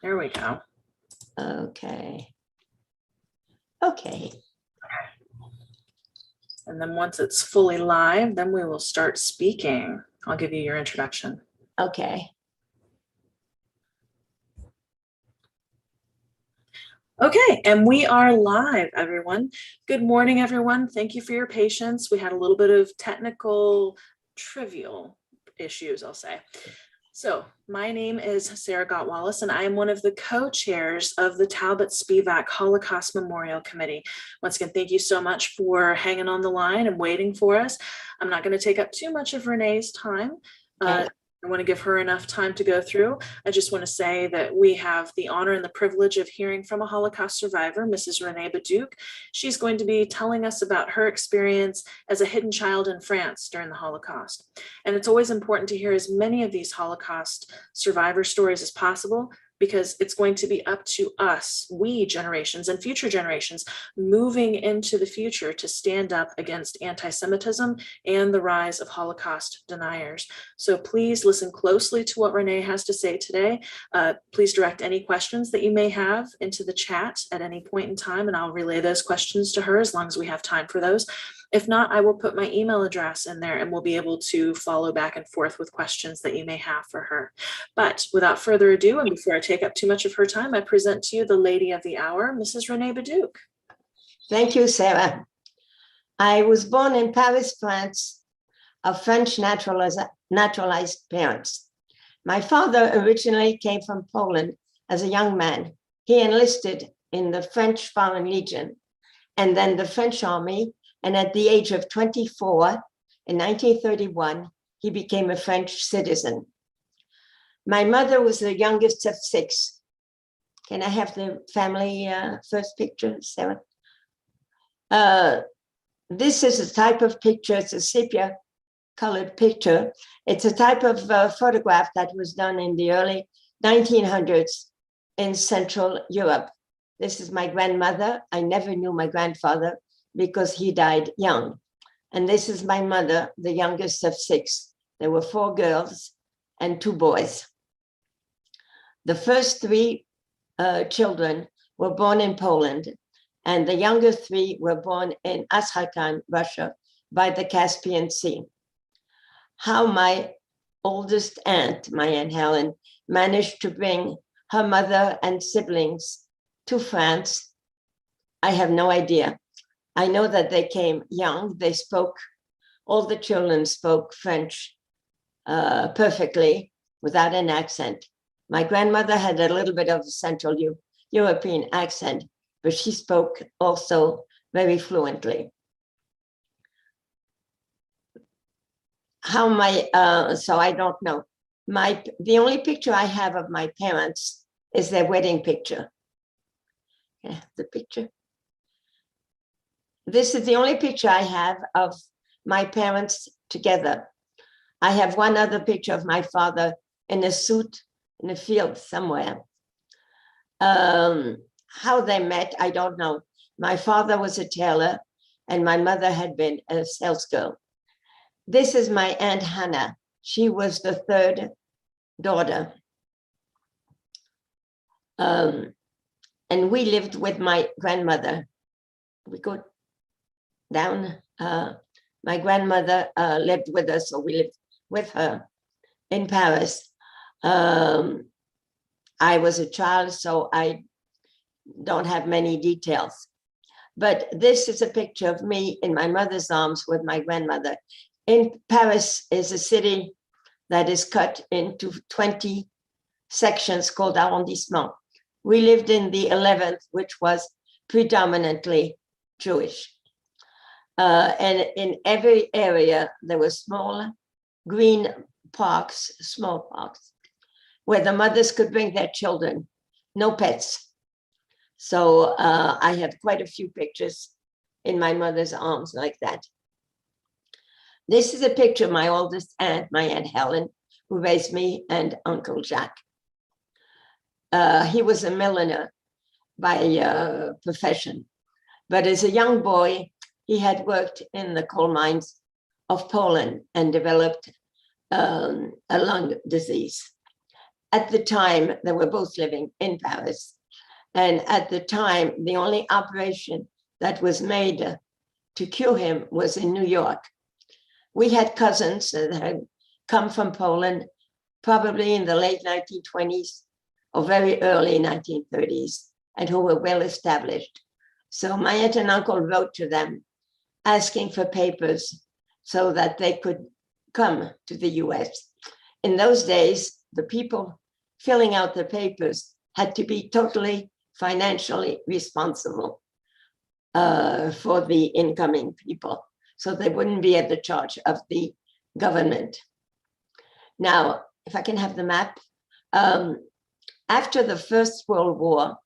There we go. Okay. Okay. And then once it's fully live, then we will start speaking. I'll give you your introduction. Okay. Okay, and we are live, everyone. Good morning, everyone. Thank you for your patience. We had a little bit of technical, trivial issues, I'll say. So my name is Sarah Gott-Wallace, and I am one of the co-chairs of the Talbot Spivak Holocaust Memorial Committee. Once again, thank you so much for hanging on the line and waiting for us. I'm not going to take up too much of Renee's time. Okay. I want to give her enough time to go through. I just want to say that we have the honor and the privilege of hearing from a Holocaust survivor, Mrs. Renee Beddouk. She's going to be telling us about her experience as a hidden child in France during the Holocaust. And it's always important to hear as many of these Holocaust survivor stories as possible, because it's going to be up to us, we generations and future generations, moving into the future to stand up against anti-Semitism and the rise of Holocaust deniers. So please listen closely to what Renee has to say today. Please direct any questions that you may have into the chat at any point in time, and I'll relay those questions to her as long as we have time for those. If not, I will put my email address in there and we'll be able to follow back and forth with questions that you may have for her. But without further ado, and before I take up too much of her time, I present to you the lady of the hour, Mrs. Renee Beddouk. Thank you, Sarah. I was born in Paris, France, of French naturalized parents. My father originally came from Poland as a young man. He enlisted in the French Foreign Legion and then the French Army. And at the age of 24, in 1931, he became a French citizen. My mother was the youngest of 6. Can I have the family first picture, Sarah? This is a type of picture. It's a sepia colored picture. It's a type of photograph that was done in the early 1900s in Central Europe. This is my grandmother. I never knew my grandfather because he died young. And this is my mother, the youngest of 6. There were 4 girls and 2 boys. The first 3 children were born in Poland, and the younger 3 were born in Astrakhan, Russia, by the Caspian Sea. How my oldest aunt, my Aunt Helen, managed to bring her mother and siblings to France, I have no idea. I know that they came young. They spoke, all the children spoke French perfectly without an accent. My grandmother had a little bit of a Central European accent, but she spoke also very fluently. So I don't know. The only picture I have of my parents is their wedding picture. Yeah, the picture. This is the only picture I have of my parents together. I have one other picture of my father in a suit in a field somewhere. How they met, I don't know. My father was a tailor and my mother had been a salesgirl. This is my Aunt Hannah. She was the 3rd daughter. And we lived with my grandmother. We go down. My grandmother lived with us, so we lived with her in Paris. I was a child, so I don't have many details. But this is a picture of me in my mother's arms with my grandmother. In Paris is a city that is cut into 20 sections called arrondissement. We lived in the 11th, which was predominantly Jewish. And in every area, there were small green parks, small parks, where the mothers could bring their children, no pets. So I have quite a few pictures in my mother's arms like that. This is a picture of my oldest aunt, my Aunt Helen, who raised me, and Uncle Jacques. He was a milliner by profession, but as a young boy, he had worked in the coal mines of Poland and developed a lung disease. at the time, they were both living in Paris. And at the time, the only operation that was made to cure him was in New York. We had cousins that had come from Poland, probably in the late 1920s or very early 1930s, and who were well established. So my aunt and uncle wrote to them asking for papers so that they could come to the US. In those days, the people filling out the papers had to be totally financially responsible for the incoming people, so they wouldn't be at the charge of the government. Now, if I can have the map, after the First World War,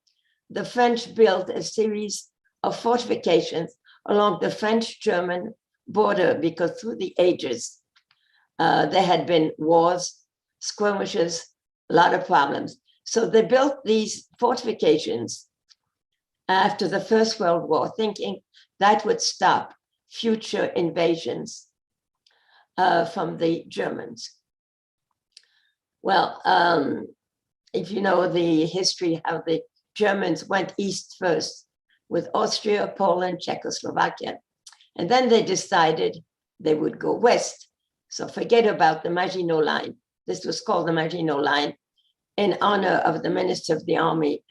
the French built a series of fortifications along the French-German border because through the ages, there had been wars, skirmishes, a lot of problems. So they built these fortifications after the First World War, thinking that would stop future invasions from the Germans. Well, if you know the history, how the Germans went east first with Austria, Poland, Czechoslovakia, and then they decided they would go west. So forget about the Maginot Line. This was called the Maginot Line in honor of the Minister of the Army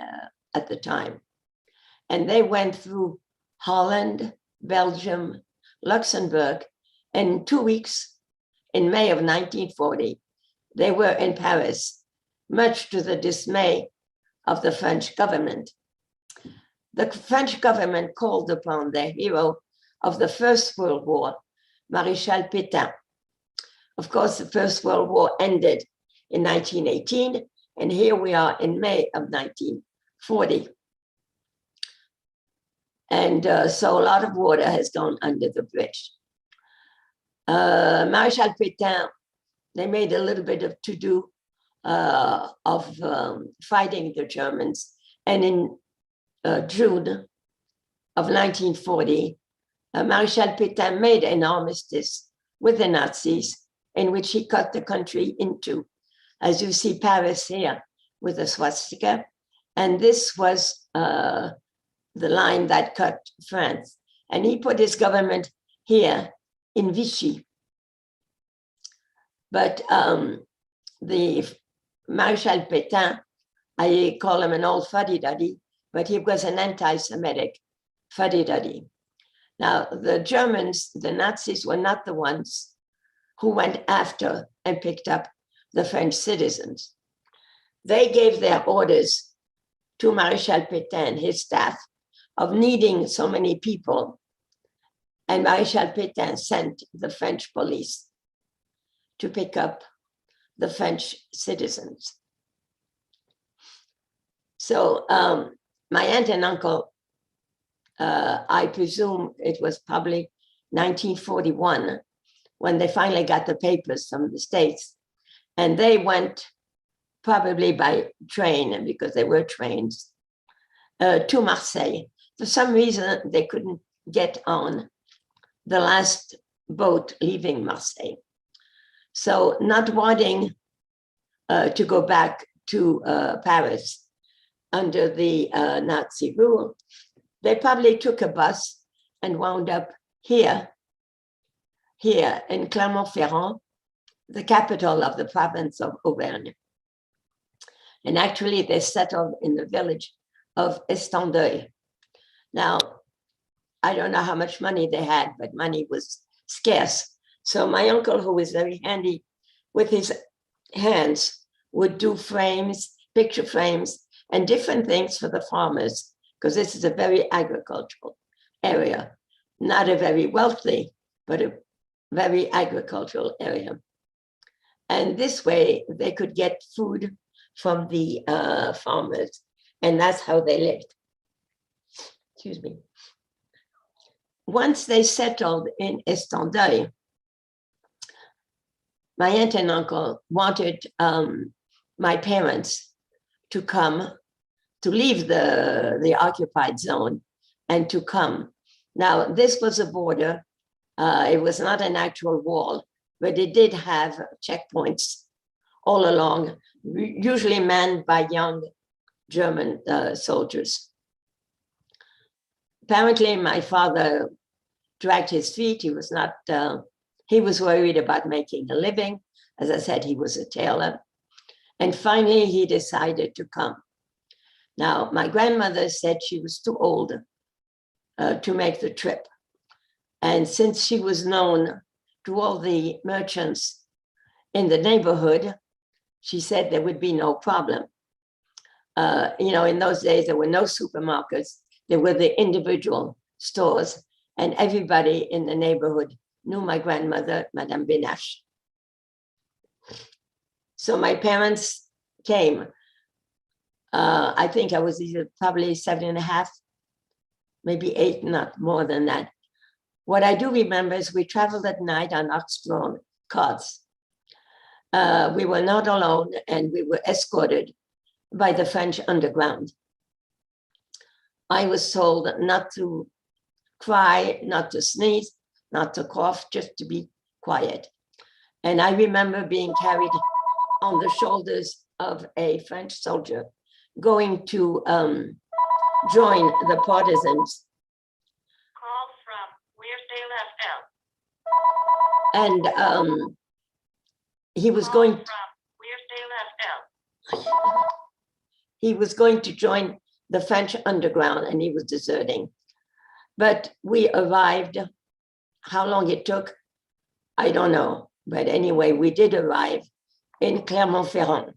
at the time. And they went through Holland, Belgium, Luxembourg, and in 2 weeks, in May of 1940, they were in Paris, much to the dismay of the French government. The French government called upon their hero of the First World War, Maréchal Pétain. Of course, the First World War ended in 1918, and here we are in May of 1940. And so a lot of water has gone under the bridge. Maréchal Pétain, they made a little bit of to-do of fighting the Germans. And in June of 1940, Maréchal Pétain made an armistice with the Nazis in which he cut the country in two. As you see Paris here with a swastika, and this was the line that cut France. And he put his government here in Vichy. But the Maréchal Pétain, I call him an old fuddy-duddy, but he was an anti-Semitic fuddy-duddy. Now, the Germans, the Nazis, were not the ones who went after and picked up the French citizens. They gave their orders to Maréchal Pétain and his staff of needing so many people. And Maréchal Pétain sent the French police to pick up the French citizens. So my aunt and uncle, I presume it was probably 1941 when they finally got the papers from the States. And they went probably by train, because there were trains, to Marseille. For some reason, they couldn't get on the last boat leaving Marseille. So not wanting to go back to Paris under the Nazi rule, they probably took a bus and wound up here in Clermont-Ferrand, the capital of the province of Auvergne. And actually they settled in the village of Estendeuil. Now, I don't know how much money they had, but money was scarce. So my uncle, who was very handy with his hands, would do frames, picture frames, and different things for the farmers, because this is a very agricultural area, not a very wealthy, but a very agricultural area. And this way they could get food from the farmers, and that's how they lived. Excuse me. Once they settled in Estendeuil, my aunt and uncle wanted my parents to come, to leave the occupied zone and to come. Now, this was a border. It was not an actual wall, but it did have checkpoints all along, usually manned by young German soldiers. Apparently, my father dragged his feet. He was not, he was worried about making a living. As I said, he was a tailor. And finally, he decided to come. Now, my grandmother said she was too old to make the trip. And since she was known to all the merchants in the neighborhood, she said there would be no problem. In those days, there were no supermarkets. There were the individual stores, and everybody in the neighborhood knew my grandmother, Madame Benache. So my parents came. I think I was probably 7.5, maybe 8, not more than that. What I do remember is we traveled at night on ox-drawn carts. We were not alone, and we were escorted by the French underground. I was told not to cry, not to sneeze, not to cough, just to be quiet. And I remember being carried on the shoulders of a French soldier going to join the partisans. Call from Wearsdale FM. And he was Call going from Wearsdale FM. he was going to join the French underground, and he was deserting. But we arrived. How long it took, I don't know. But anyway, we did arrive in Clermont-Ferrand.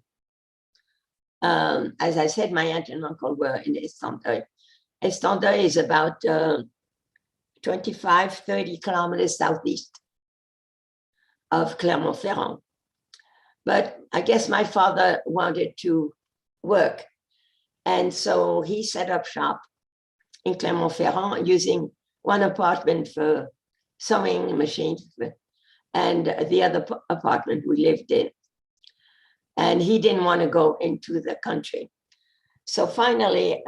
As I said, my aunt and uncle were in Estendeuil. Estendeuil is about 25, 30 kilometers southeast of Clermont-Ferrand. But I guess my father wanted to work. And so he set up shop in Clermont-Ferrand using one apartment for sewing machines and the other apartment we lived in. And he didn't want to go into the country. So finally,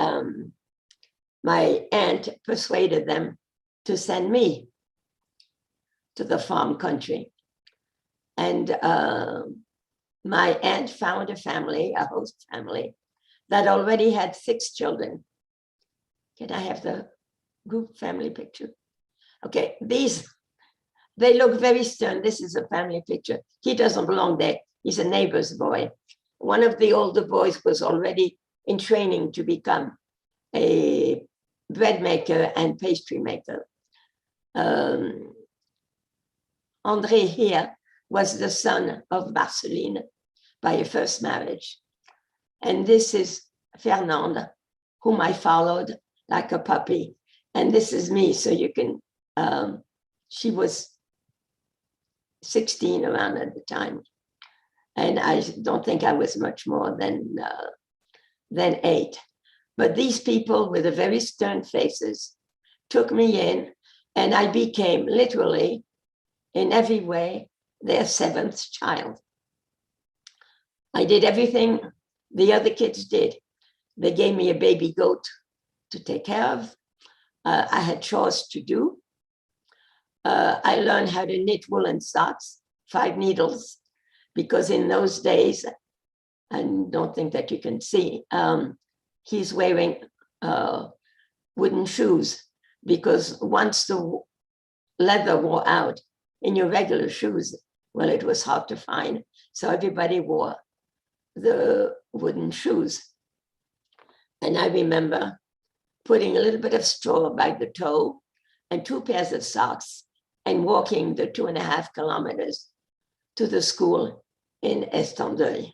my aunt persuaded them to send me to the farm country. And my aunt found a family, a host family, that already had 6 children. Can I have the group family picture? Okay, they look very stern. This is a family picture. He doesn't belong there. He's a neighbor's boy. One of the older boys was already in training to become a bread maker and pastry maker. André here was the son of Marceline by a first marriage. And this is Fernande, whom I followed like a puppy. And this is me, so you can, she was 16 around at the time. And I don't think I was much more than 8. But these people with the very stern faces took me in, and I became literally, in every way, their 7th child. I did everything the other kids did. They gave me a baby goat to take care of. I had chores to do. I learned how to knit woolen socks, 5 needles, because in those days, I don't think that you can see, he's wearing wooden shoes, because once the leather wore out in your regular shoes, well, it was hard to find. So everybody wore the wooden shoes. And I remember putting a little bit of straw by the toe and 2 pairs of socks and walking the 2.5 kilometers to the school in Estendeuil.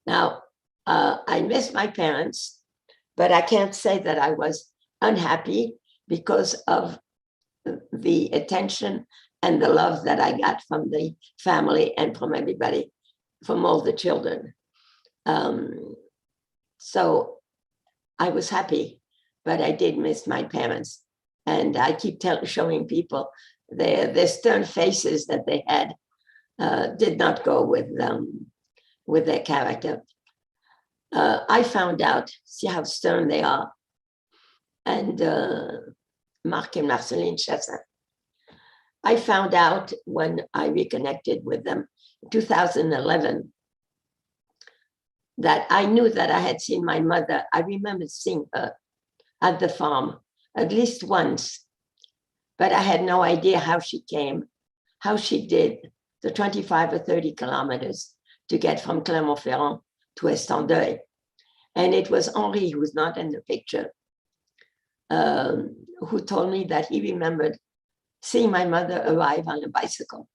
Now, I miss my parents, but I can't say that I was unhappy because of the attention and the love that I got from the family and from everybody, from all the children. So I was happy, but I did miss my parents. And I keep showing people their stern faces that they had did not go with their character. I found out, see how stern they are. And Marc and Marceline Chassin. I found out when I reconnected with them 2011, that I knew that I had seen my mother. I remember seeing her at the farm at least once, but I had no idea how she came, how she did the 25 or 30 kilometers to get from Clermont-Ferrand to Estendeuil. And it was Henri, who was not in the picture, who told me that he remembered seeing my mother arrive on a bicycle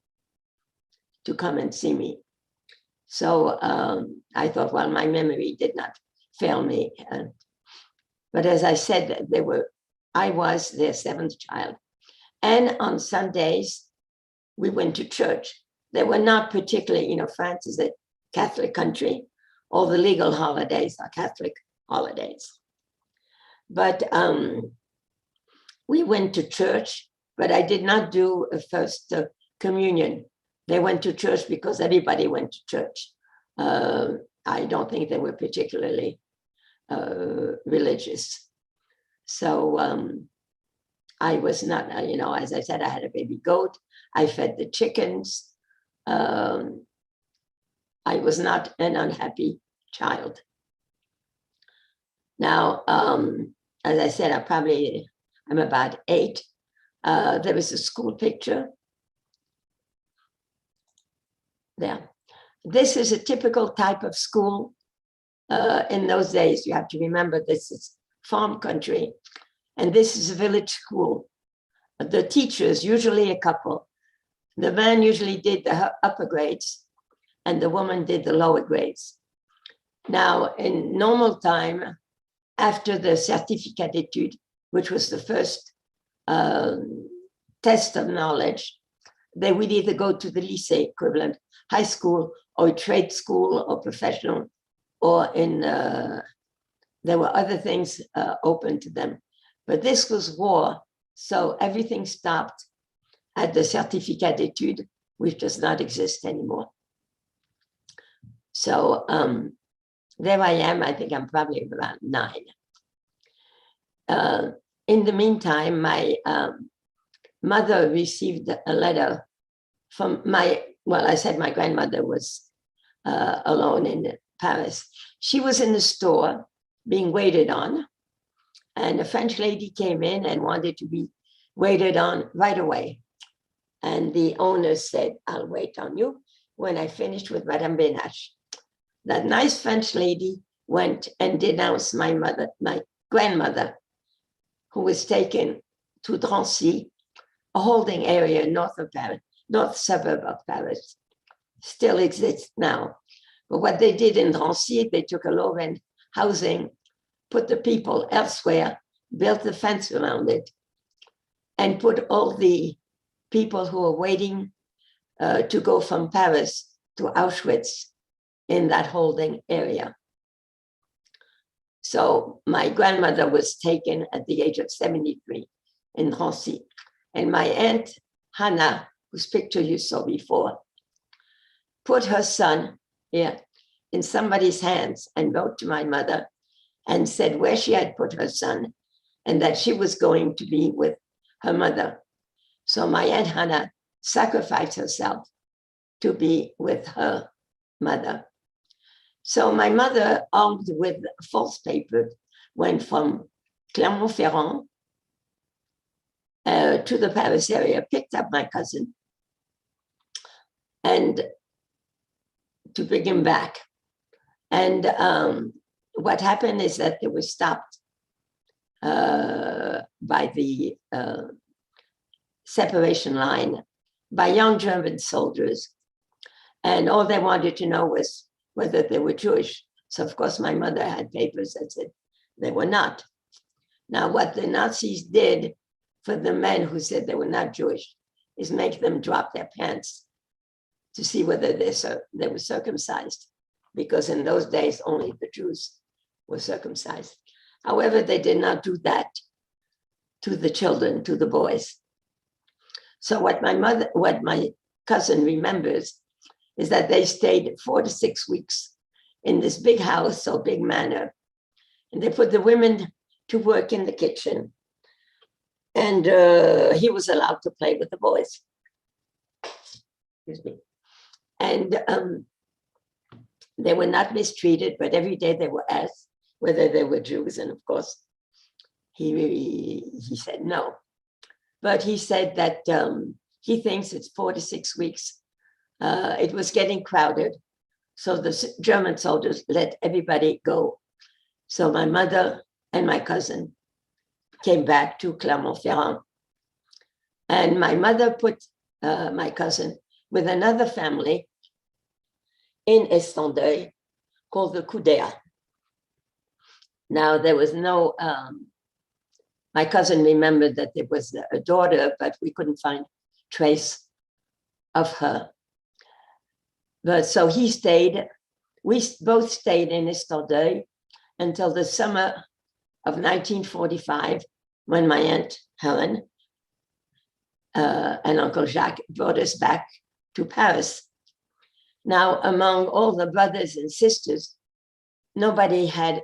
to come and see me. So I thought, well, my memory did not fail me. But as I said, I was their seventh child. And on Sundays, we went to church. They were not particularly, France is a Catholic country. All the legal holidays are Catholic holidays. But we went to church, but I did not do a first communion. They went to church because everybody went to church. I don't think they were particularly religious. So I was not, as I said, I had a baby goat. I fed the chickens. I was not an unhappy child. Now, as I said, I'm about 8. There was a school picture there. This is a typical type of school in those days. You have to remember this is farm country, and this is a village school. The teachers, usually a couple, the man usually did the upper grades and the woman did the lower grades. Now, in normal time, after the certificat d'études, which was the first test of knowledge, they would either go to the lycée equivalent, high school, or trade school, or professional, or there were other things open to them. But this was war, so everything stopped at the certificat d'études, which does not exist anymore. So there I am. I think I'm probably around 9. In the meantime, my mother received a letter from my grandmother was alone in Paris. She was in the store being waited on, and a French lady came in and wanted to be waited on right away. And the owner said, "I'll wait on you when I finished with Madame Benache." That nice French lady went and denounced my grandmother, who was taken to Drancy, a holding area north of Paris, north suburb of Paris, still exists now. But what they did in Drancy, they took a low-rent housing, put the people elsewhere, built a fence around it, and put all the people who were waiting to go from Paris to Auschwitz in that holding area. So my grandmother was taken at the age of 73 in Drancy. And my aunt, Hannah, whose picture you saw before, put her son here in somebody's hands and wrote to my mother and said where she had put her son and that she was going to be with her mother. So my Aunt Hannah sacrificed herself to be with her mother. So my mother, armed with false paper, went from Clermont-Ferrand to the Paris area, picked up my cousin, and to bring him back. And what happened is that they were stopped by the separation line by young German soldiers. And all they wanted to know was whether they were Jewish. So of course my mother had papers that said they were not. Now what the Nazis did for the men who said they were not Jewish is make them drop their pants to see whether they were circumcised, because in those days only the Jews were circumcised. However, they did not do that to the children, to the boys. So what my cousin remembers is that they stayed 4 to 6 weeks in this big house or big manor, and they put the women to work in the kitchen, and he was allowed to play with the boys. Excuse me. And they were not mistreated, but every day they were asked whether they were Jews. And of course, he said no. But he said that he thinks it's 4 to 6 weeks. It was getting crowded. So the German soldiers let everybody go. So my mother and my cousin came back to Clermont-Ferrand. And my mother put my cousin with another family in Estendeuil called the Coudéa. Now, there was no, my cousin remembered that there was a daughter, but we couldn't find trace of her. But so he stayed, we both stayed in Estendeuil until the summer of 1945, when my Aunt Helen and Uncle Jacques brought us back to Paris. Now, among all the brothers and sisters, nobody had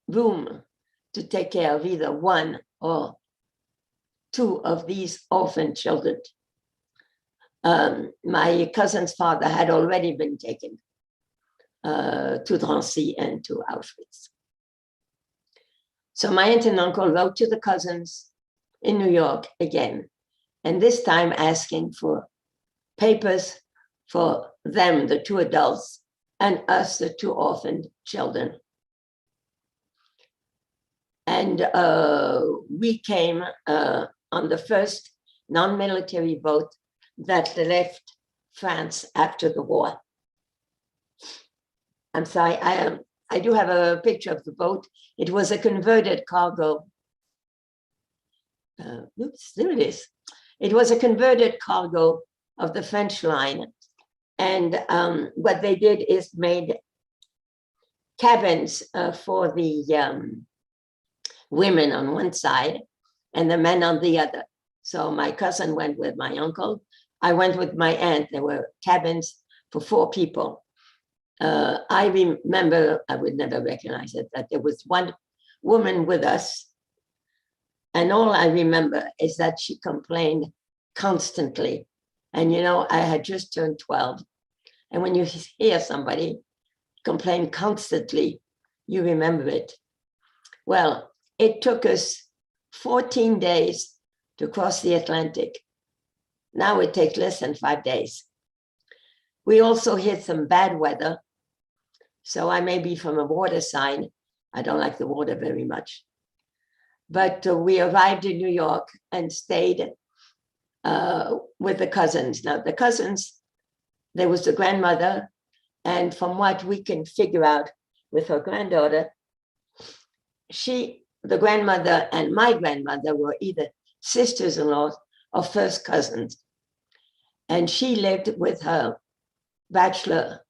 room to take care of either one or two of these orphan children. My cousin's father had already been taken to Drancy and to Auschwitz. So my aunt and uncle wrote to the cousins in New York again, and this time asking for papers for them, the two adults, and us, the two orphaned children. And we came on the first non-military boat that left France after the war. I'm sorry, I do have a picture of the boat. It was a converted cargo. Oops, there it is. It was a converted cargo of the French line. And what they did is made cabins for the women on one side and the men on the other. So my cousin went with my uncle. I went with my aunt. There were cabins for 4 people. I remember, I would never recognize it, that there was one woman with us. And all I remember is that she complained constantly. And, you know, I had just turned 12. And when you hear somebody complain constantly, you remember it. Well, it took us 14 days to cross the Atlantic. Now it takes less than 5 days. We also hit some bad weather. So I may be from a water side. I don't like the water very much. But we arrived in New York and stayed with the cousins. Now the cousins, there was the grandmother, and from what we can figure out with her granddaughter, the grandmother and my grandmother were either sisters-in-law or first cousins. And she lived with her bachelor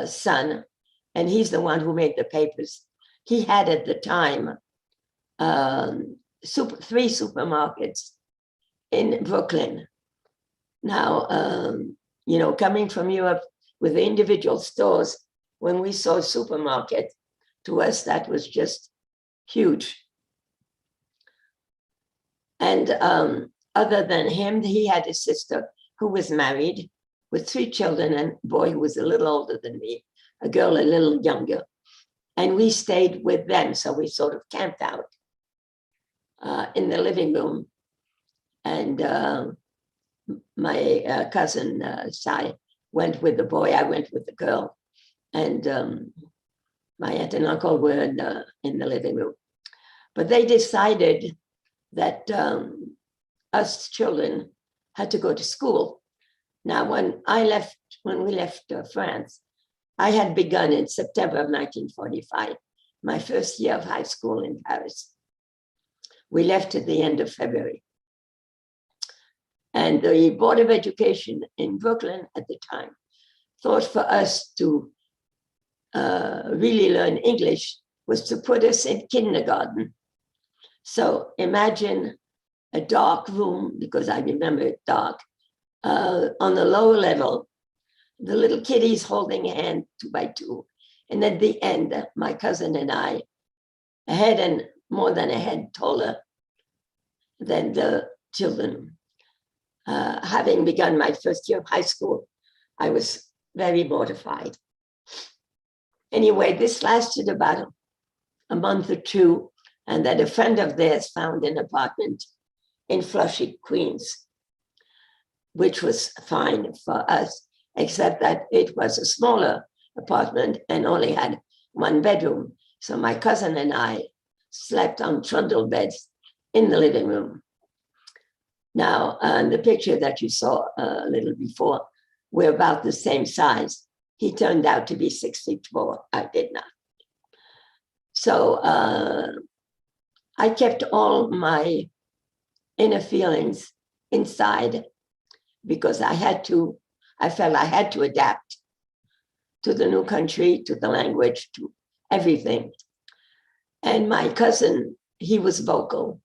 son, and he's the one who made the papers. He had at the time 3 supermarkets in Brooklyn. Now, you know, coming from Europe with the individual stores, when we saw a supermarket, to us, that was just huge. And other than him, he had a sister who was married with 3 children and a boy who was a little older than me, a girl a little younger. And we stayed with them. So we sort of camped out in the living room. And my cousin Shai went with the boy, I went with the girl. And my aunt and uncle were in the living room. But they decided that us children had to go to school. Now, when we left France, I had begun in September of 1945, my first year of high school in Paris. We left at the end of February. And the Board of Education in Brooklyn at the time thought for us to really learn English was to put us in kindergarten. So imagine a dark room, because I remember it dark, on the lower level, the little kiddies holding a hand 2 by 2. And at the end, my cousin and I, a head and more than a head taller than the children. Having begun my first year of high school, I was very mortified. Anyway, this lasted about a month or two, and then a friend of theirs found an apartment in Flushing, Queens, which was fine for us, except that it was a smaller apartment and only had one bedroom. So my cousin and I slept on trundle beds in the living room. Now, the picture that you saw a little before, we're about the same size. He turned out to be 6 feet tall. I did not. So I kept all my inner feelings inside because I felt I had to adapt to the new country, to the language, to everything. And my cousin, he was vocal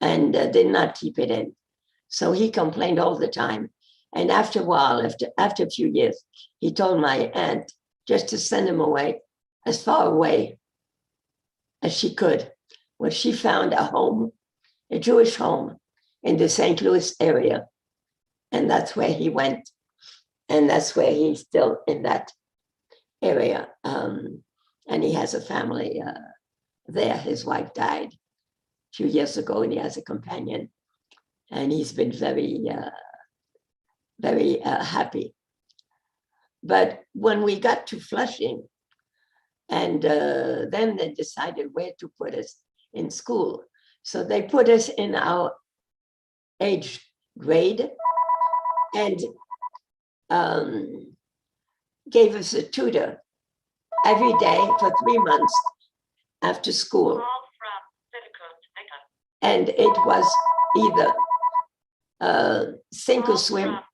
and did not keep it in. So he complained all the time. And after a while, after a few years, he told my aunt just to send him away, as far away as she could. Well, she found a home, a Jewish home in the St. Louis area. And that's where he went. And that's where he's still in that area. And he has a family there. His wife died a few years ago, and he has a companion. And he's been very, very happy. But when we got to Flushing, and then they decided where to put us in school. So they put us in our age grade and gave us a tutor every day for 3 months after school. Call from Beddouk. And it was either sink or swim. From Beddouk.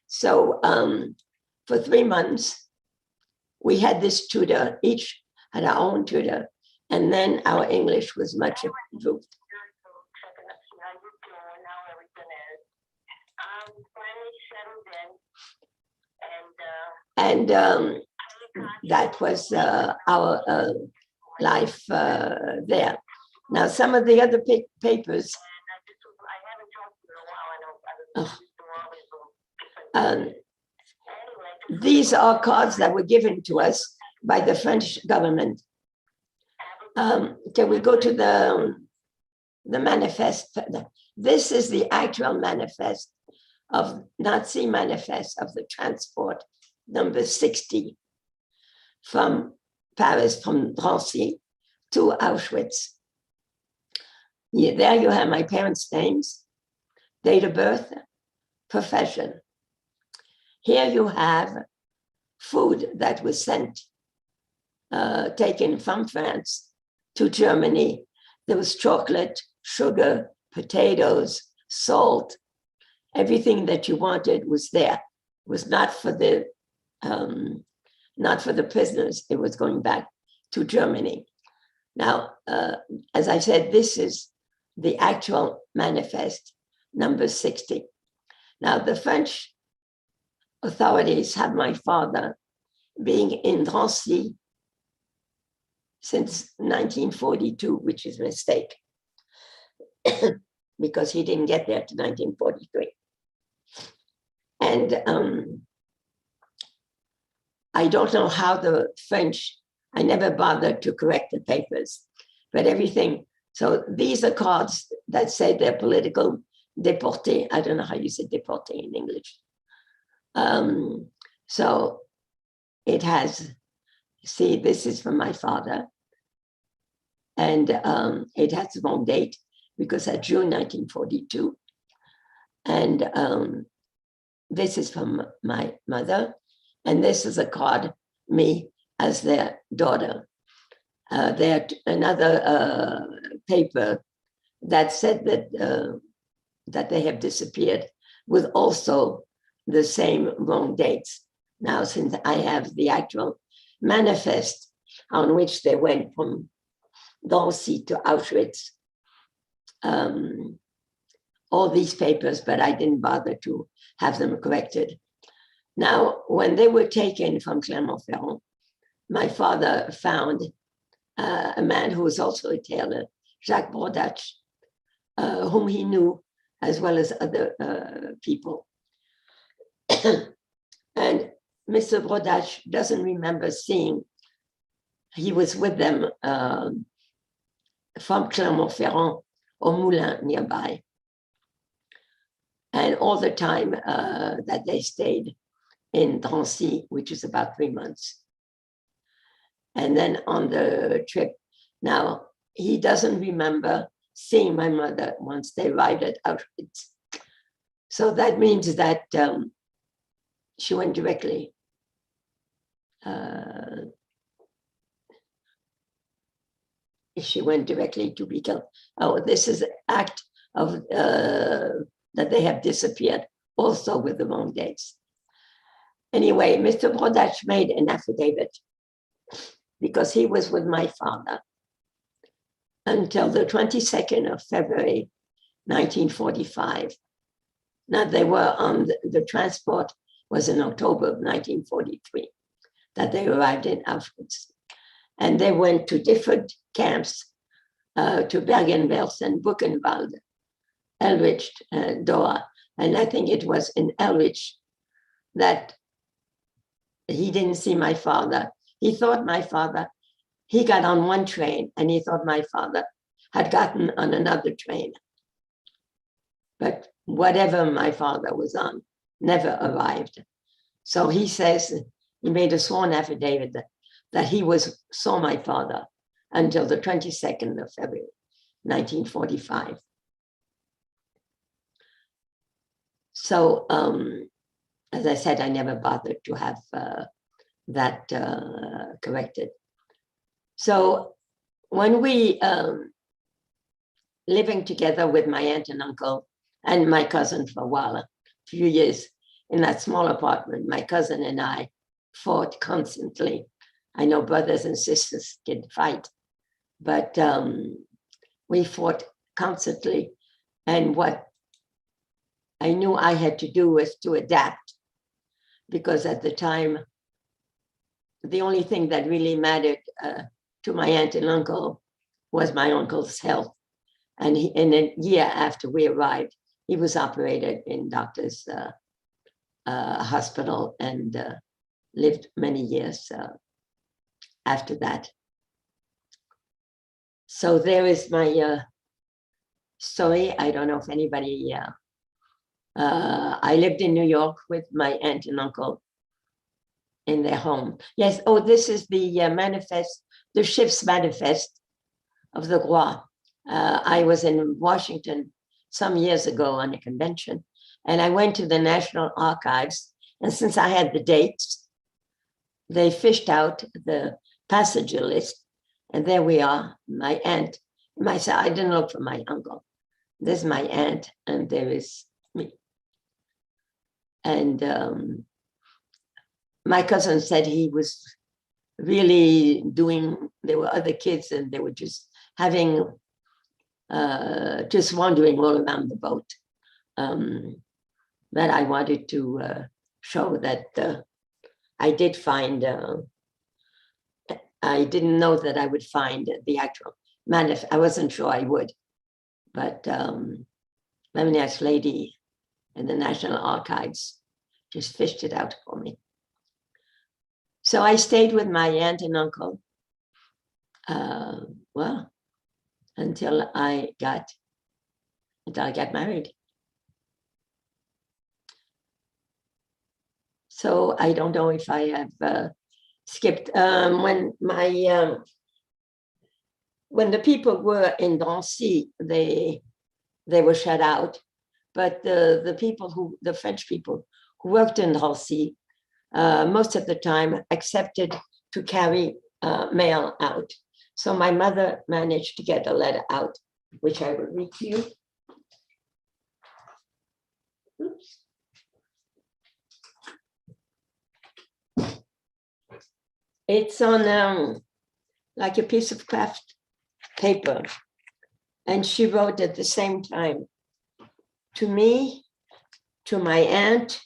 So for 3 months, we had this tutor, each had our own tutor, and then our English was much improved. Checking up, see how you're doing, how everything is. Finally settled in, and That was our life there. Now, some of the other papers, I haven't talked to you in a while. I know I was through all these little different. Anyway, these are cards that were given to us by the French government. Can we go to the manifest? This is the actual manifest of Nazi manifest of the transport number 60 from Paris, from Drancy to Auschwitz. Yeah, there you have my parents' names, date of birth, profession. Here you have food that was sent, taken from France to Germany. There was chocolate, sugar, potatoes, salt. Everything that you wanted was there. It was not for the prisoners. It was going back to Germany. Now, as I said, this is the actual manifest, number 60. Now, the French authorities have my father being in Drancy since 1942, which is a mistake, because he didn't get there to 1943. And I don't know how the French, I never bothered to correct the papers, but everything. So these are cards that say they're political déportés. I don't know how you say déporté in English. So it has, see, this is from my father. And it has the wrong date because that's June 1942. And this is from my mother. And this is a card, me as their daughter. There's another paper that said that they have disappeared with also the same wrong dates. Now, since I have the actual manifest on which they went from Drancy to Auschwitz, all these papers, but I didn't bother to have them corrected. Now, when they were taken from Clermont-Ferrand, my father found a man who was also a tailor Jacques Brodach, whom he knew as well as other people. And Mr. Brodach doesn't remember seeing, he was with them from Clermont-Ferrand or Moulins nearby. And all the time that they stayed in Drancy, which is about 3 months. And then on the trip, now he doesn't remember seeing my mother once they arrived at Auschwitz. So that means that she went directly to be killed. Oh, this is an act of that they have disappeared, also with the wrong dates. Anyway, Mr. Brodach made an affidavit because he was with my father until the 22nd of February, 1945. Now they were on the transport was in October of 1943 that they arrived in Auschwitz. And they went to different camps, to Bergen-Belsen, Buchenwald, Elrich, Doha. And I think it was in Elrich that he didn't see my father. He thought my father, he got on one train and he thought my father had gotten on another train. But whatever my father was on never arrived. So he says, he made a sworn affidavit that he saw my father until the 22nd of February, 1945. So, as I said, I never bothered to have that corrected. So when we living together with my aunt and uncle and my cousin for a while, a few years in that small apartment, my cousin and I fought constantly. I know brothers and sisters can fight, but we fought constantly. And what I knew I had to do was to adapt, because at the time, the only thing that really mattered to my aunt and uncle was my uncle's health. And in a year after we arrived, he was operated in doctor's hospital and lived many years after that. So there is my story. I don't know if anybody, I lived in New York with my aunt and uncle in their home. Yes, oh, this is the manifest, the ship's manifest of the Roi. I was in Washington some years ago on a convention, and I went to the National Archives, and since I had the dates, they fished out the passenger list, and there we are, my aunt, myself. I didn't look for my uncle. There's my aunt, and there is me. And my cousin said he was really doing, there were other kids and they were just having, just wandering all around the boat. That I wanted to show that I did find, I didn't know that I would find the actual manifest. I wasn't sure I would, but very nice lady in the National Archives just fished it out for me. So I stayed with my aunt and uncle, well, until I got married. So I don't know if I have skipped when the people were in Drancy, they were shut out, but the French people who worked in Drancy, most of the time accepted to carry mail out. So my mother managed to get a letter out, which I will read to you. Oops. It's on like a piece of craft paper. And she wrote at the same time, to me, to my aunt,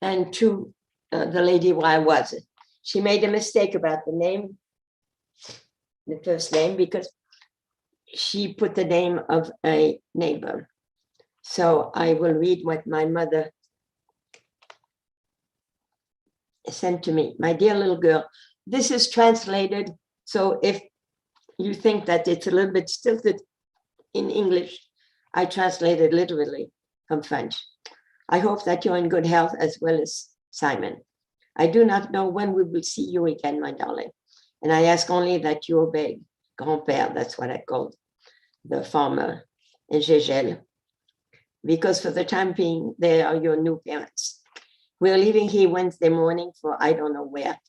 and to the lady where I was. She made a mistake about the name, the first name, because she put the name of a neighbor. So I will read what my mother sent to me. My dear little girl, this is translated. So if you think that it's a little bit stilted in English, I translated literally from French. I hope that you're in good health as well as Simon. I do not know when we will see you again, my darling. And I ask only that you obey grand-père, that's what I called the farmer in Gégel, because for the time being, they are your new parents. We're leaving here Wednesday morning for I don't know where.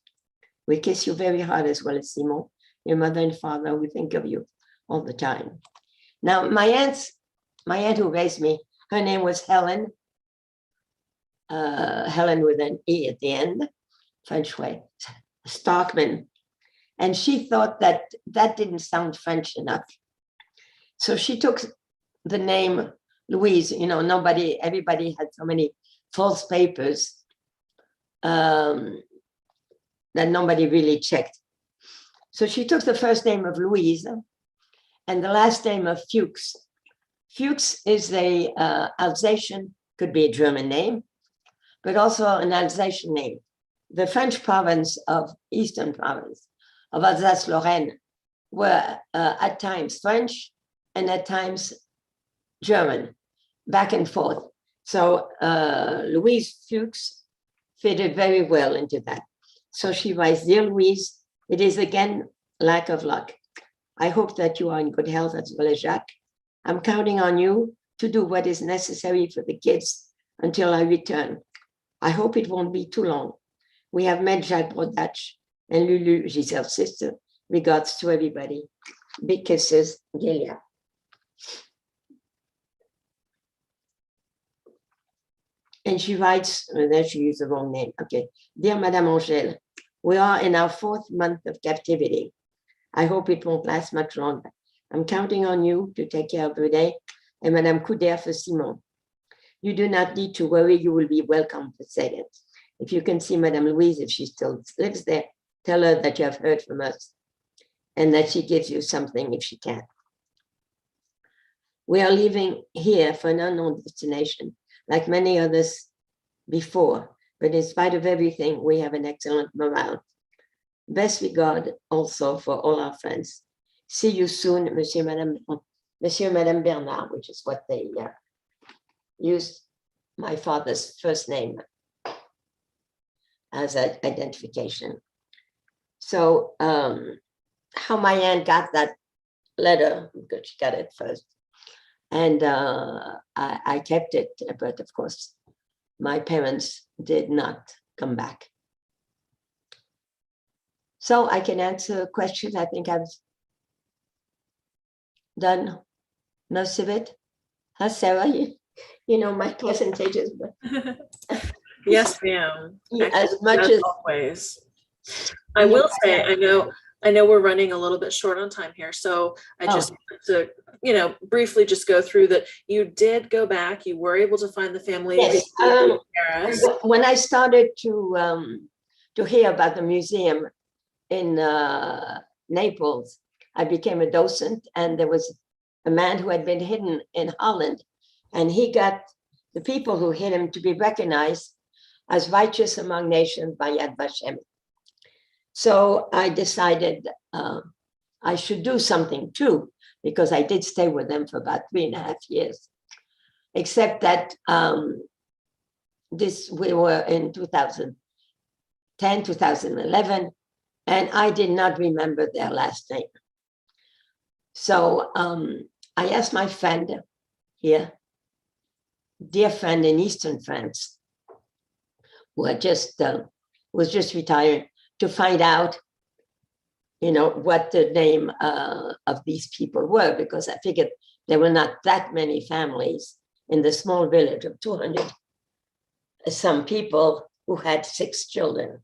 We kiss you very hard as well as Simon, your mother and father. We think of you all the time. Now, my aunt who raised me, her name was Helen. Helen with an E at the end, French way, Starkman. And she thought that that didn't sound French enough. So she took the name Louise. You know, everybody had so many false papers that nobody really checked. So she took the first name of Louise and the last name of Fuchs. Fuchs is a Alsatian, could be a German name, but also an Alsatian name. The French province of Eastern province of Alsace-Lorraine were at times French and at times German, back and forth. So Louise Fuchs fitted very well into that. So she writes, dear Louise, it is again lack of luck. I hope that you are in good health as well as Jacques. I'm counting on you to do what is necessary for the kids until I return. I hope it won't be too long. We have met Jacques Brodach and Lulu, Giselle's sister. Regards to everybody. Big kisses, Delia. And she writes, and then she used the wrong name. Okay. Dear Madame Angèle, we are in our 4th month of captivity. I hope it won't last much longer. I'm counting on you to take care of Renee and Madame Couder for Simon. You do not need to worry. You will be well compensated. If you can see Madame Louise, if she still lives there, tell her that you have heard from us and that she gives you something if she can. We are leaving here for an unknown destination, like many others before, but in spite of everything, we have an excellent morale. Best regard also for all our friends. See you soon, Monsieur and Madame Bernard, which is what they used my father's first name as an identification. So how my aunt got that letter, because she got it first, and I kept it, but of course, my parents did not come back. So I can answer questions. I think I've done most of it. Huh, Sarah? You know my percentages, but Yes, ma'am. as much as always. I will say, I know we're running a little bit short on time here, so I just want to, briefly just go through that. You did go back. You were able to find the family. Yes. When I started to hear about the museum in Naples, I became a docent, and there was a man who had been hidden in Holland, and he got the people who hid him to be recognized as righteous among nations by Yad Vashem. So I decided I should do something too, because I did stay with them for about 3.5 years, except that we were in 2010, 2011, and I did not remember their last name. So I asked my friend here, dear friend in Eastern France, who had was just retired, to find out, what the name of these people were, because I figured there were not that many families in the small village of 200 some people who had 6 children.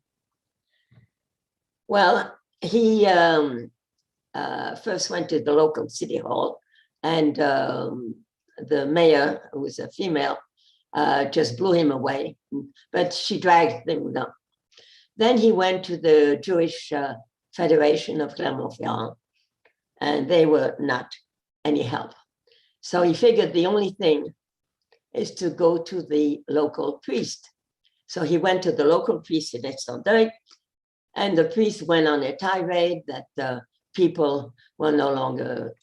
Well, he first went to the local city hall, and the mayor, who was a female, just blew him away, but she dragged him down. Then he went to the Jewish Federation of Clermont-Ferrand, and they were not any help. So he figured the only thing is to go to the local priest. So he went to the local priest in Estendeuil, and the priest went on a tirade that the people were no longer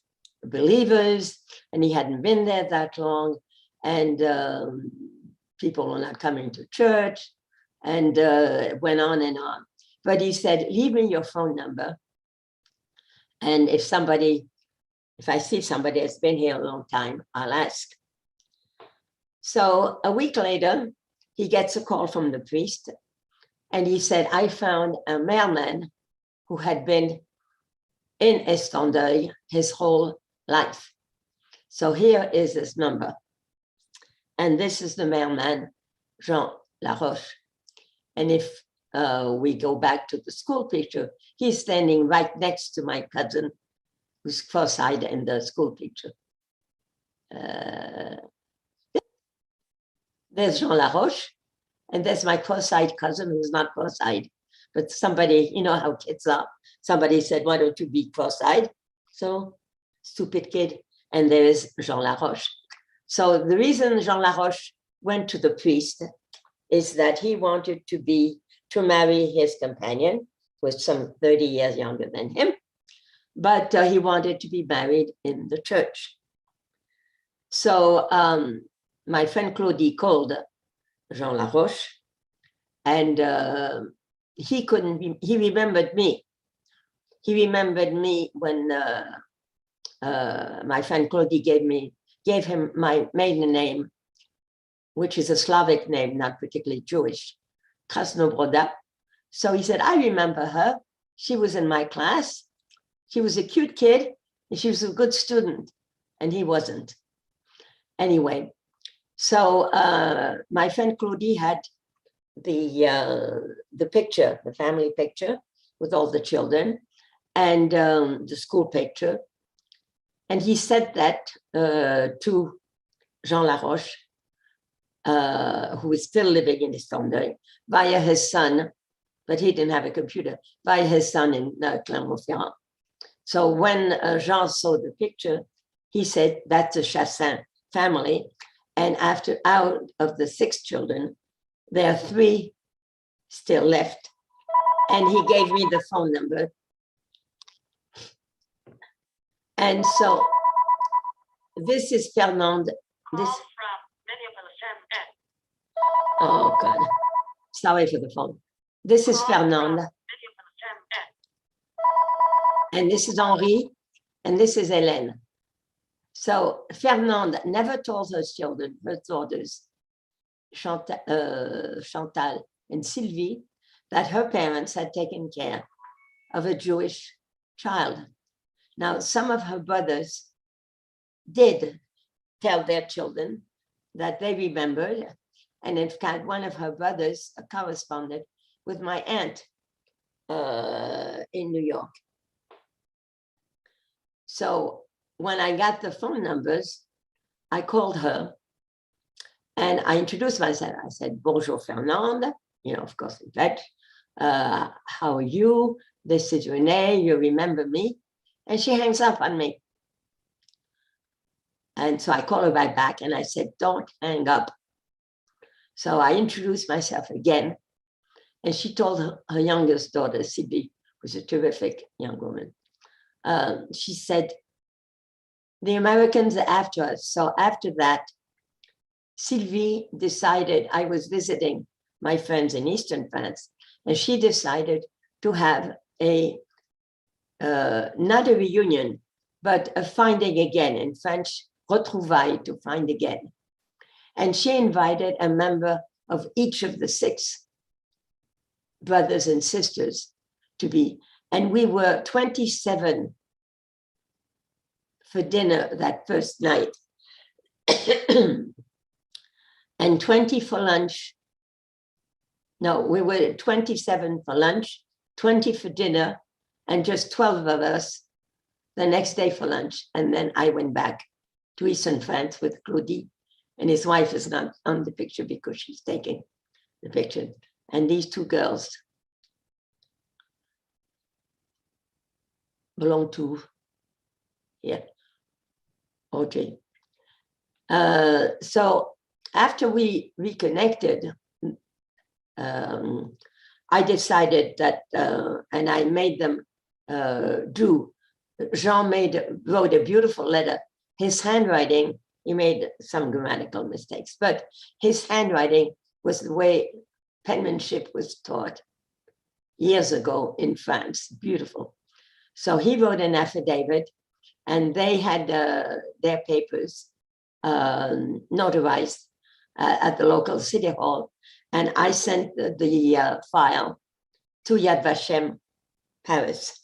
believers, and he hadn't been there that long, and people were not coming to church, and went on and on. But he said, leave me your phone number, and if I see somebody that's been here a long time, I'll ask. So a week later, he gets a call from the priest, and he said, I found a mailman who had been in Estendeuil his whole life. So here is his number. And this is the mailman, Jean Laroche. And if we go back to the school picture, he's standing right next to my cousin, who's cross-eyed in the school picture. There's Jean Laroche, and there's my cross-eyed cousin who's not cross-eyed, but somebody, you know how kids are. Somebody said, why don't you be cross-eyed? So, stupid kid. And there is Jean Laroche. So the reason Jean Laroche went to the priest is that he wanted to marry his companion, who was some 30 years younger than him, but he wanted to be married in the church. So my friend Claudie called Jean Laroche, and he remembered me. He remembered me when my friend Claudie gave him my maiden name, which is a Slavic name, not particularly Jewish, Krasnobroda. So he said, I remember her. She was in my class. She was a cute kid, and she was a good student, and he wasn't. Anyway, so my friend Claudie had the picture, the family picture with all the children, and the school picture. And he said that to Jean Laroche, who is still living in Estendeuil, via his son, but he didn't have a computer, via his son in Clermont-Ferrand. So when Jean saw the picture, he said, that's a Chassin family. And out of the 6 children, there are 3 still left. And he gave me the phone number. And so this is Fernande. Oh God, sorry for the phone. This is Fernande. And this is Henri, and this is Hélène. So Fernande never told her children, her daughters, Chantal and Sylvie, that her parents had taken care of a Jewish child. Now, some of her brothers did tell their children that they remembered. And in fact, one of her brothers corresponded with my aunt in New York. So when I got the phone numbers, I called her and I introduced myself. I said, bonjour, Fernande, you know, of course, in French. How are you? This is Renee, you remember me? And she hangs up on me. And so I call her right back and I said, don't hang up. So I introduced myself again. And she told her youngest daughter, Sylvie, who's a terrific young woman. She said, the Americans are after us. So after that, Sylvie decided, I was visiting my friends in Eastern France, and she decided to have not a reunion, but a finding again, in French, retrouvailles, to find again. And she invited a member of each of the 6 brothers and sisters to be, and we were 27 for dinner that first night, and 20 for lunch. No, we were 27 for lunch, 20 for dinner, and just 12 of us the next day for lunch. And then I went back to Eastern France with Claudie, and his wife is not on the picture because she's taking the picture. And these 2 girls belong to, yeah. Audrey. So after we reconnected, I decided that, and I made them do. Jean wrote a beautiful letter. His handwriting, he made some grammatical mistakes, but his handwriting was the way penmanship was taught years ago in France. Beautiful. So he wrote an affidavit, and they had their papers notarized at the local city hall. And I sent the file to Yad Vashem Paris.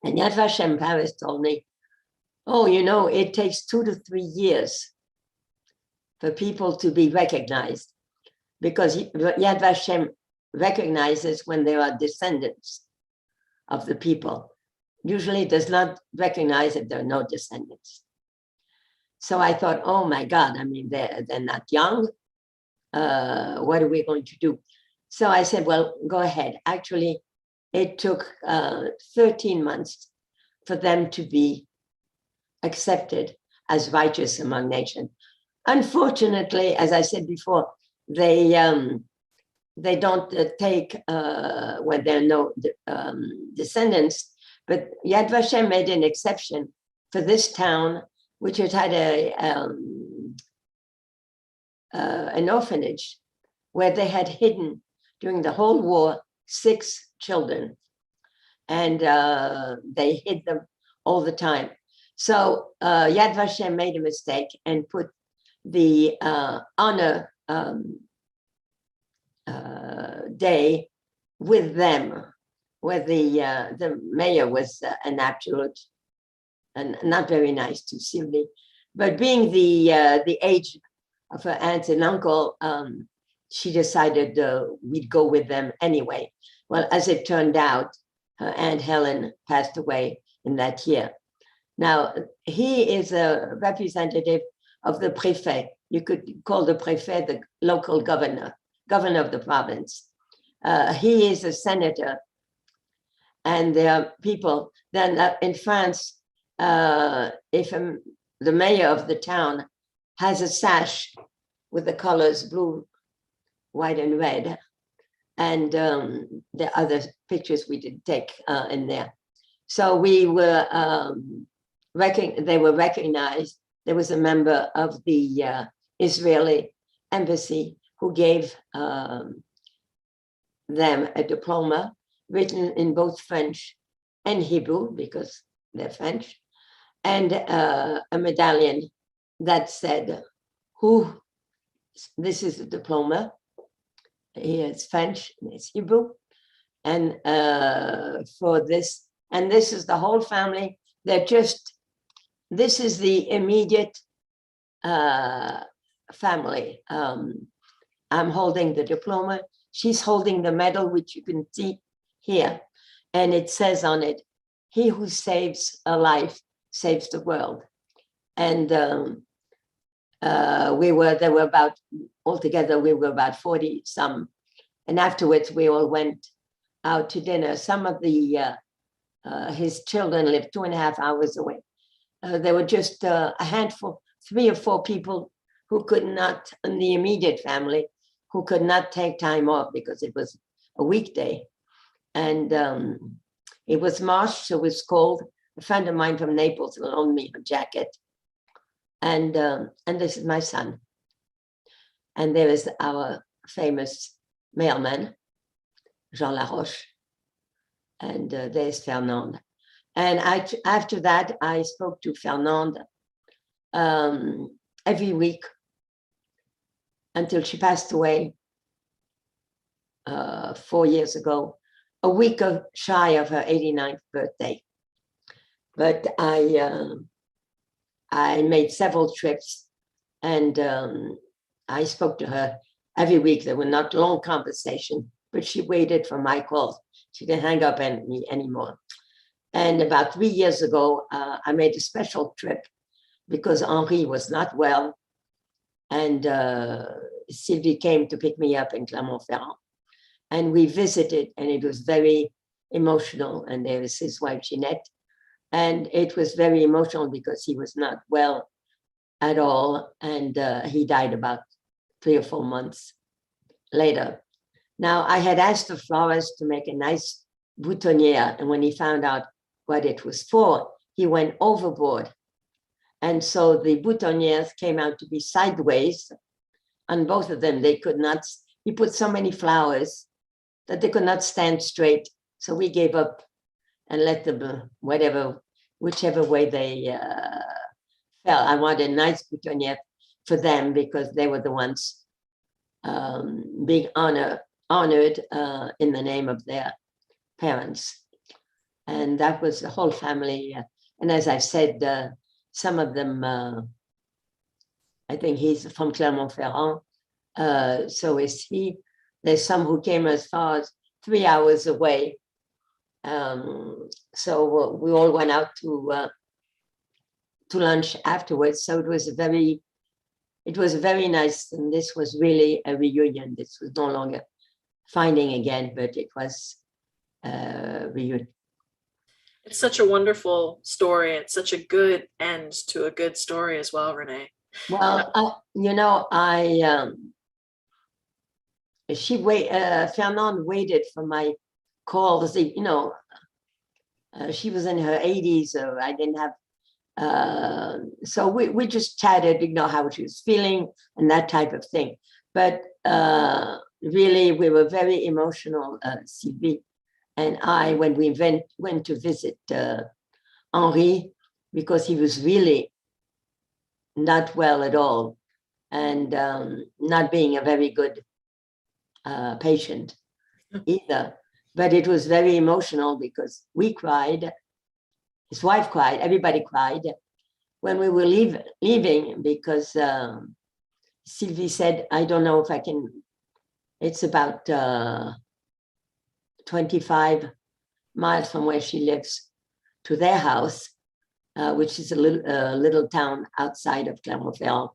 And Yad Vashem Paris told me, oh, you know, it takes 2 to 3 years for people to be recognized, because Yad Vashem recognizes when there are descendants of the people. Usually it does not recognize if there are no descendants. So I thought, oh my God, I mean, they're not young. What are we going to do? So I said, well, go ahead. Actually, it took 13 months for them to be accepted as righteous among nations. Unfortunately, as I said before, they don't take when there are no descendants, but Yad Vashem made an exception for this town, which had had an orphanage where they had hidden during the whole war 6 children, and they hid them all the time. So Yad Vashem made a mistake and put the honor day with them, where the mayor was an absolute and not very nice to Sylvie, but being the age of her aunt and uncle, she decided we'd go with them anyway. Well, as it turned out, her Aunt Helen passed away in that year. Now, he is a representative of the préfet. You could call the préfet the local governor of the province. He is a senator, and there are people. Then in France, if the mayor of the town has a sash with the colors blue, white, and red, and the other pictures we did take in there. So we were they were recognized. There was a member of the Israeli embassy who gave them a diploma written in both French and Hebrew, because they're French, and a medallion that said, this is a diploma. It's French, it's Hebrew, and for this, and this is the whole family. They're just, this is the immediate family. I'm holding the diploma. She's holding the medal, which you can see here. And it says on it, he who saves a life saves the world. And altogether, we were about 40 some. And afterwards, we all went out to dinner. Some of his children lived 2.5 hours away. There were just a handful, 3 or 4 people who could not, in the immediate family, who could not take time off because it was a weekday. And it was March, so it was cold. A friend of mine from Naples loaned me a jacket. And this is my son. And there is our famous mailman, Jean Laroche. And there's Fernande. And after that, I spoke to Fernande every week until she passed away 4 years ago, a week shy of her 89th birthday. But I made several trips, and I spoke to her every week. There were not long conversations, but she waited for my calls. She didn't hang up on me anymore. And about 3 years ago, I made a special trip because Henri was not well. And Sylvie came to pick me up in Clermont-Ferrand. And we visited, and it was very emotional. And there was his wife, Jeanette. And it was very emotional because he was not well at all. And he died about 3 or 4 months later. Now, I had asked the florist to make a nice boutonniere. And when he found out what it was for, he went overboard. And so the boutonnieres came out to be sideways on both of them. They could not, he put so many flowers that they could not stand straight. So we gave up and let them, whichever way they fell. I wanted a nice boutonniere for them because they were the ones being honored in the name of their parents. And that was the whole family. And as I said, some of them, I think he's from Clermont-Ferrand, so is he. There's some who came as far as 3 hours away. So we all went out to lunch afterwards. So it was very nice. And this was really a reunion. This was no longer finding again, but it was a reunion. It's such a wonderful story. It's such a good end to a good story as well, Renee. Well, Fernande waited for my calls. She was in her 80s, so I didn't have. So we just chatted, how she was feeling and that type of thing. But really, we were very emotional, Sylvie and I, when we went to visit Henri, because he was really not well at all and not being a very good patient either. But it was very emotional because we cried, his wife cried, everybody cried when we were leaving because Sylvie said, I don't know if I can, it's about 25 miles from where she lives to their house, which is a little town outside of Clermont-Ferrand.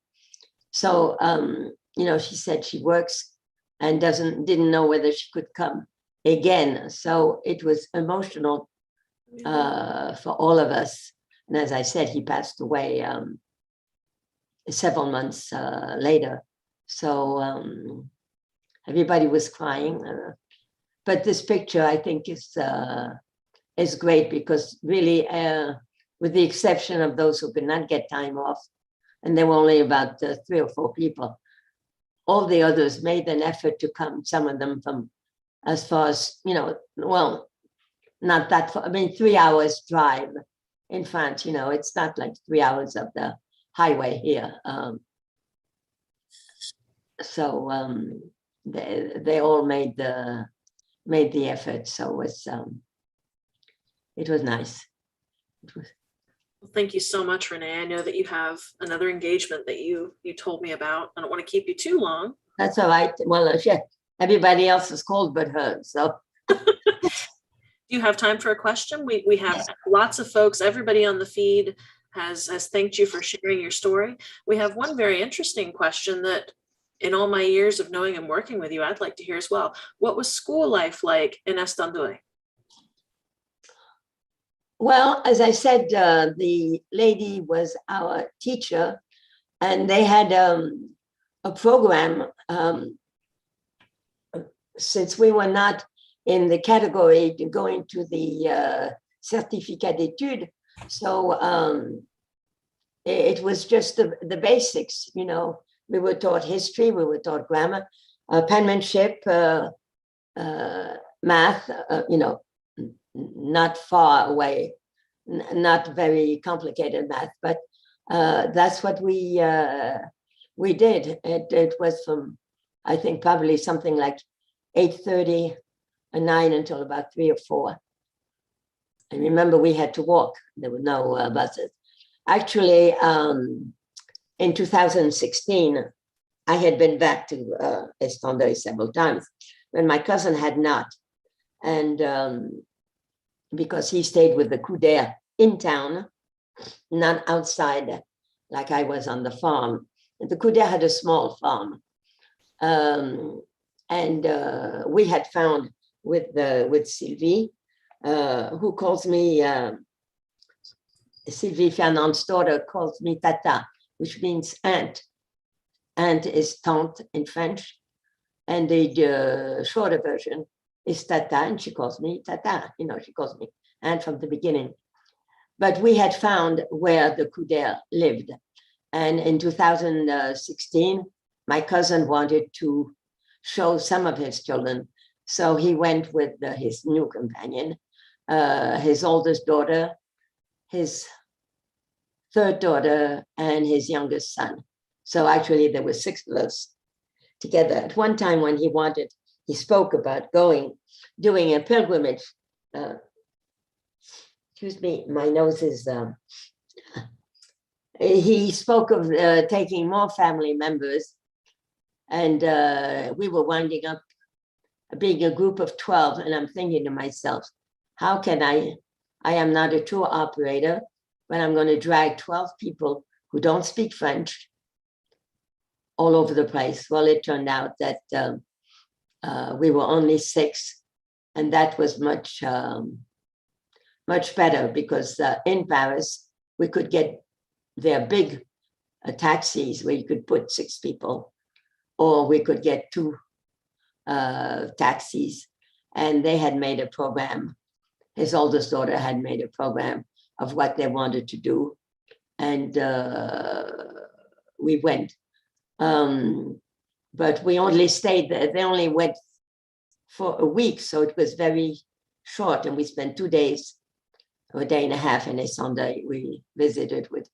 So, she said she works and didn't know whether she could come again. So it was emotional for all of us. And as I said, he passed away several months later. So everybody was crying. But this picture, I think, is great because really, with the exception of those who could not get time off, and there were only about 3 or 4 people, all the others made an effort to come, some of them from as far as, not that far, 3 hours drive in France, it's not like 3 hours of the highway here. So they all made the effort. So it was nice. Well, thank you so much, Renee. I know that you have another engagement that you told me about. I don't want to keep you too long. That's all right. Well, everybody else is called but her. So do you have time for a question? We have lots of folks, everybody on the feed has thanked you for sharing your story. We have one very interesting question that in all my years of knowing and working with you, I'd like to hear as well. What was school life like in Estendeuil? Well, as I said, the lady was our teacher, and they had a program. Since we were not in the category to go into the certificat d'études, so it was just the basics. We were taught history, we were taught grammar, penmanship, math. Not far away, not very complicated math, but that's what we did. It was from, I think, probably something like 8:30 or 9 until about 3 or 4. I remember we had to walk. There were no buses. Actually, in 2016, I had been back to Estendeuil several times, when my cousin had not. And because he stayed with the Couder in town, not outside like I was on the farm. And the Couder had a small farm. And we had found with Sylvie, who calls me Sylvie Fernand's daughter calls me Tata, which means aunt. Aunt is tante in French. And the shorter version is Tata, and she calls me Tata. She calls me aunt from the beginning. But we had found where the Couder lived. And in 2016, my cousin wanted to show some of his children. So he went with his new companion, his oldest daughter, his third daughter, and his youngest son. So actually there were 6 of us together. At one time when he spoke about doing a pilgrimage. Excuse me, my nose is, he spoke of taking more family members, and we were winding up being a group of 12, and I'm thinking to myself, how can I am not a tour operator, but I'm going to drag 12 people who don't speak French all over the place. Well, it turned out that we were only 6, and that was much better, because in Paris, we could get their big taxis where you could put 6 people, or we could get 2 taxis. And they had made a program. His oldest daughter had made a program of what they wanted to do. And we went. But we only stayed there. They only went for a week, so it was very short. And we spent 2 days, or a day and a half in Sunday. We visited with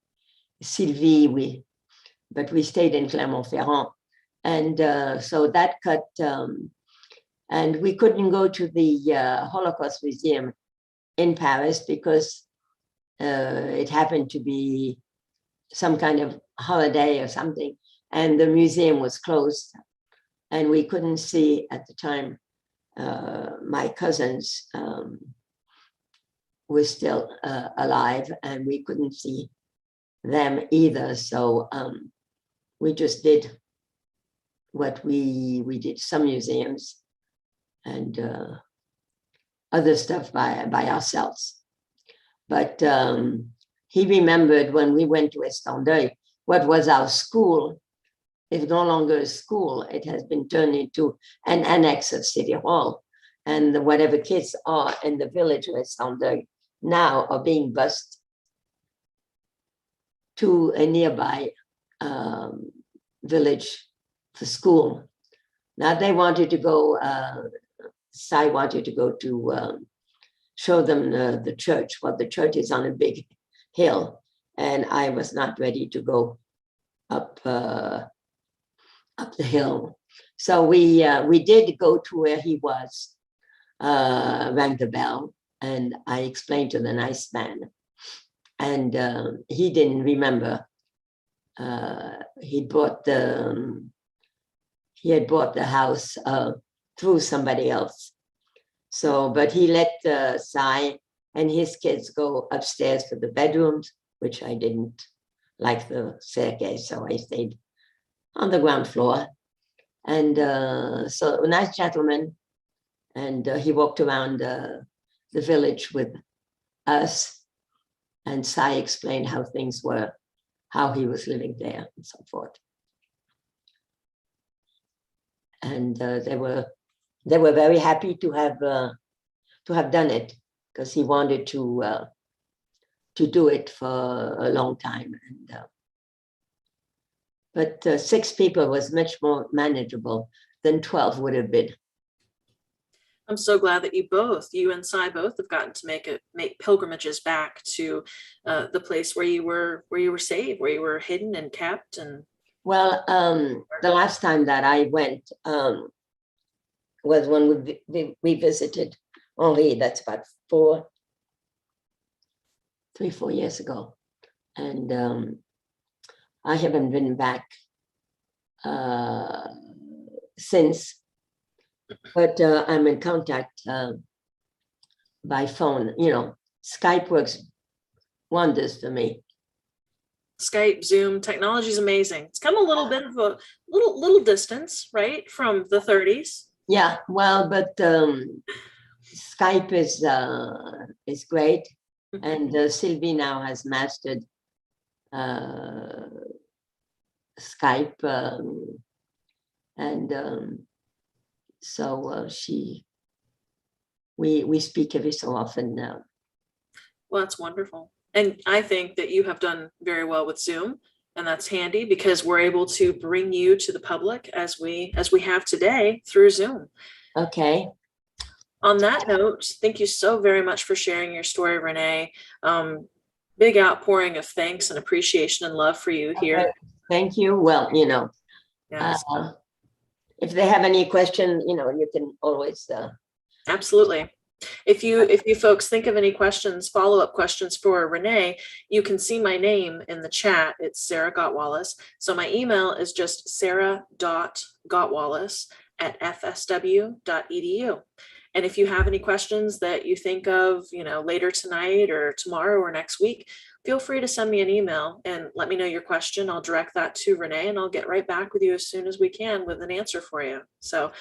Sylvie, but we stayed in Clermont-Ferrand. And so that cut, and we couldn't go to the Holocaust Museum in Paris because it happened to be some kind of holiday or something, and the museum was closed, and we couldn't see at the time. My cousins were still alive, and we couldn't see them either. So we just did what we did, some museums and other stuff by ourselves. But he remembered when we went to Estendeuil, what was our school is no longer a school. It has been turned into an annex of City Hall. And whatever kids are in the village of Estendeuil now are being bused to a nearby village for school. Now they wanted to go, Sai wanted to go to show them the church. Well, the church is on a big hill, and I was not ready to go up the hill. So we did go to where he was, rang the bell, and I explained to the nice man, and he didn't remember. He had bought the house through somebody else. So, but he let Sai and his kids go upstairs to the bedrooms, which I didn't like the staircase, so I stayed on the ground floor. And so a nice gentleman, and he walked around the village with us, and Sai explained how things were, how he was living there, and so forth. And they were very happy to have done it, because he wanted to do it for a long time. And but 6 people was much more manageable than 12 would have been. I'm so glad that you and Sai both have gotten to make pilgrimages back to the place where you were saved, where you were hidden and kept. And well, the last time that I went was when we visited Henri. That's about 3-4 years ago, and I haven't been back since. But I'm in contact by phone. Skype works wonders for me. Skype, Zoom, technology is amazing. It's come a little bit of a little distance, right, from the 30s. Yeah, well, but Skype is great. And Sylvie now has mastered Skype, so we speak every so often now. Well, that's wonderful. And I think that you have done very well with Zoom, and that's handy because we're able to bring you to the public as we have today through Zoom. Okay. On that note, thank you so very much for sharing your story, Renee. Big outpouring of thanks and appreciation and love for you here. Okay. Thank you. Well, Yes. If they have any question, you can always. Absolutely. If you folks think of any questions, follow-up questions for Renee, you can see my name in the chat. It's Sarah Gottwalis. So my email is just sarah.gottwalis@fsw.edu. And if you have any questions that you think of, later tonight or tomorrow or next week, feel free to send me an email and let me know your question. I'll direct that to Renee and I'll get right back with you as soon as we can with an answer for you. So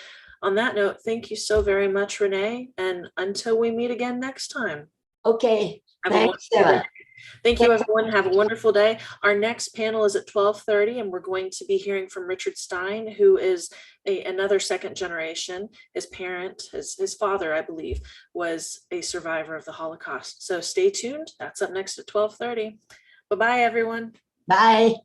on that note, thank you so very much, Renee. And until we meet again next time. Okay. Thanks, Sarah. Thank you, everyone. Have a wonderful day. Our next panel is at 12:30, and we're going to be hearing from Richard Stein, who is another second generation. His parent, his father, I believe, was a survivor of the Holocaust. So stay tuned. That's up next at 12:30. Bye-bye, everyone. Bye.